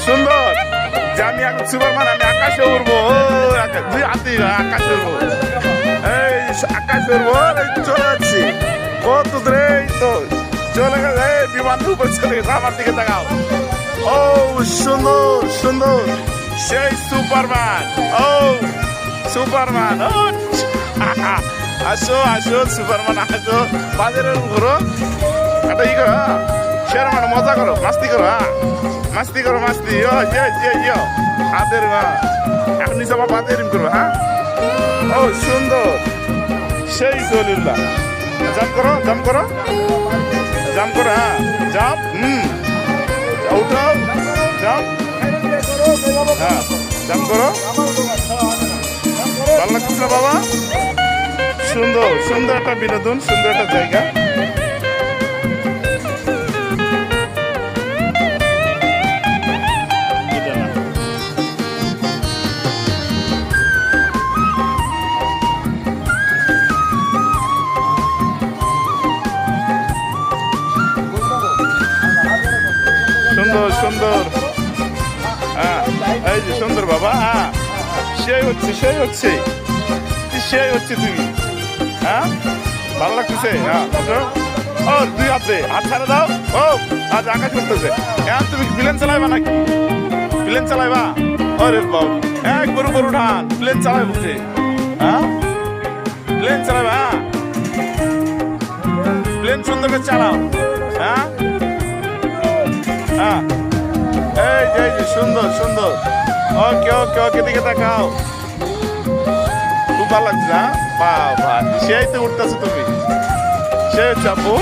সুন্দর যে আমি এখন সুপারম্যান, আমি আকাশে উড়বো। দুই হাতে আকাশে উড়বো, এই আকাশে উড়বো। এই চলে যাচ্ছি কত দূরে, এই তো চলে গেছে, বিমানের উপর চলে গেছে। আমার দিকে তাকাও। ও সুন্দর সুন্দর, সেই সুপারম্যান। ও সুপারম্যান, আসো আসো সুপারম্যান, আসো। বাজারের ঘুরো, একটা ই করো, শেয়ার মানে মজা করো, মাস্তি করো। মাস্তি করো, মাস্তি। হাতের এখন নিচে আমার বাদ এরম করো। হ্যাঁ, ও সুন্দর, সেই জলিল্লা। জাম্প করো, জাম্প করো, জাম্প করো। হ্যাঁ, জাম্প। উঠো, জাম্প। হ্যাঁ, জাম্প করো। ভালো লাগছে না বাবা? সুন্দর সুন্দর একটা বিনোদন, সুন্দর একটা জায়গা। সুন্দর সুন্দর। হ্যাঁ, এই যে সুন্দর বাবা। হ্যাঁ, সেই হচ্ছে, সেই হচ্ছে, সেই হচ্ছে তুমি। হ্যাঁ, ভালো লাগতেছে। হ্যাঁ, ও দুই হাতে হাত ছাড়া দাও। ও আজ আকাশ করতেছে। এখন তুমি প্লেন চালাইবা নাকি? প্লেন চালাইবা? আরে বাবু, এক গরু গরু ধান প্লেন চালাই বলছে। হ্যাঁ, প্লেন চালাইবা? প্লেন সুন্দর করে চালাও। হ্যাঁ হ্যাঁ, এই যে সুন্দর সুন্দর। ওকে ওকে ওকে, দিকে দেখাও। খুব ভালো লাগছে। হ্যাঁ, বাহ বাহ, সেই তো উঠতেছো তুমি, সে চাপু।